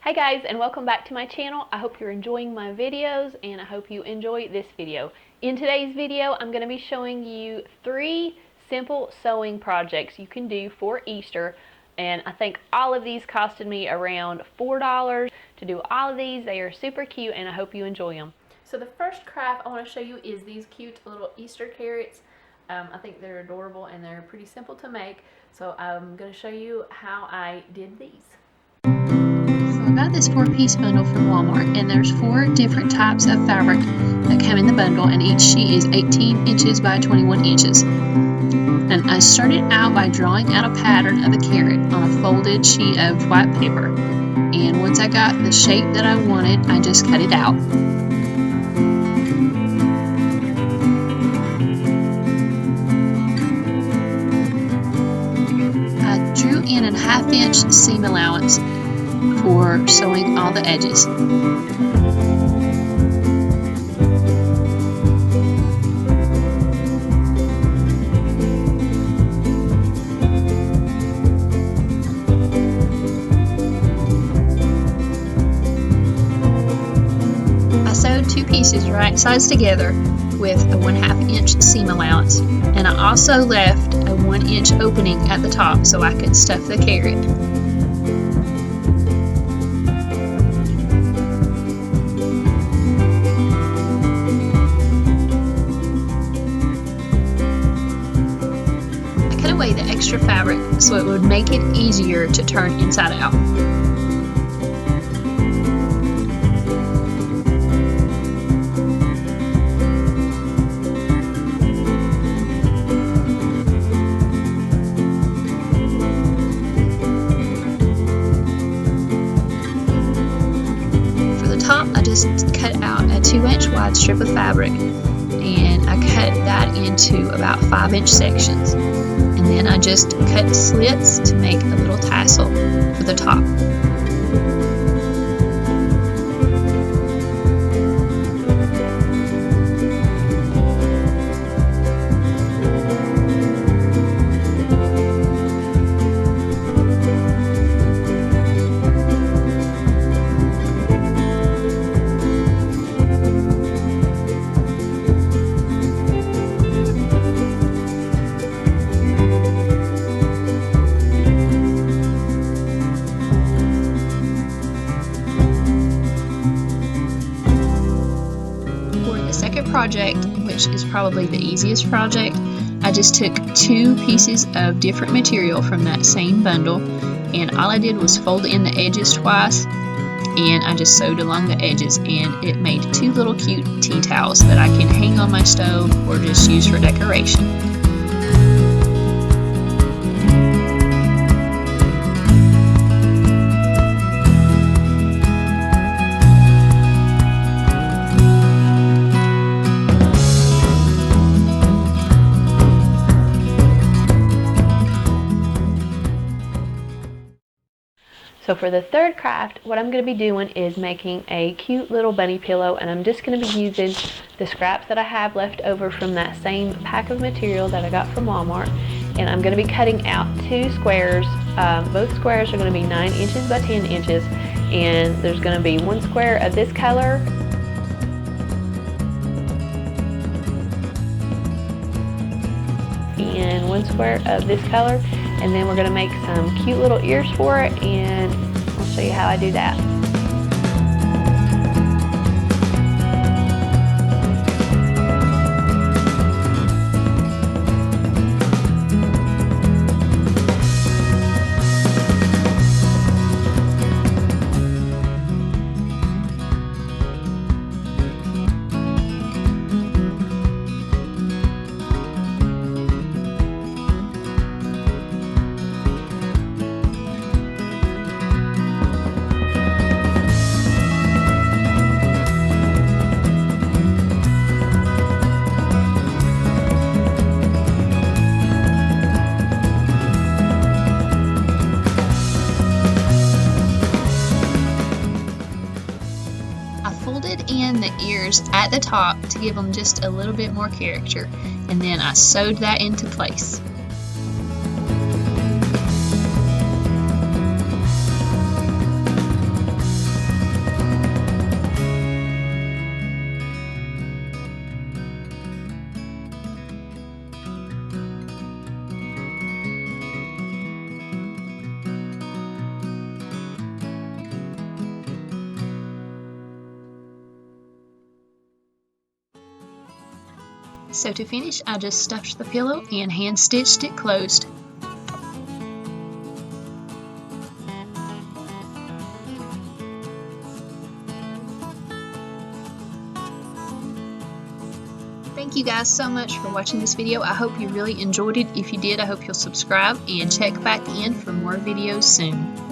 Hi guys, and welcome back to my channel. I hope you're enjoying my videos and I hope you enjoy this video. In today's video, I'm going to be showing you 3 simple sewing projects you can do for Easter, and I think all of these costed me around $4 to do all of these. They are super cute and I hope you enjoy them. So the first craft I want to show you is these cute little Easter carrots. I think they're adorable and they're pretty simple to make, so I'm going to show you how I did these. I got this 4-piece bundle from Walmart, and there's 4 different types of fabric that come in the bundle, and each sheet is 18 inches by 21 inches. And I started out by drawing out a pattern of a carrot on a folded sheet of white paper, and once I got the shape that I wanted, I just cut it out. I drew in a 1/2 inch seam allowance for sewing all the edges. I sewed 2 pieces right sides together with a 1/2 inch seam allowance, and I also left a 1 inch opening at the top so I could stuff the carrot. Away the extra fabric so it would make it easier to turn inside out. For the top, I just cut out a 2-inch wide strip of fabric, and I cut that into about 5-inch sections. And then I just cut slits to make a little tassel for the top. Project, which is probably the easiest project, I just took 2 pieces of different material from that same bundle, and all I did was fold in the edges twice, and I just sewed along the edges, and it made 2 little cute tea towels that I can hang on my stove or just use for decoration. So for the third craft, what I'm going to be doing is making a cute little bunny pillow, and I'm just going to be using the scraps that I have left over from that same pack of material that I got from Walmart, and I'm going to be cutting out 2 squares. Both squares are going to be 9 inches by 10 inches, and there's going to be 1 square of this color and 1 square of this color, and then we're going to make some cute little ears for it, and I'll show you how I do that. The ears at the top to give them just a little bit more character, and then I sewed that into place. So to finish, I just stuffed the pillow and hand stitched it closed. Thank you guys so much for watching this video. I hope you really enjoyed it. If you did, I hope you'll subscribe and check back in for more videos soon.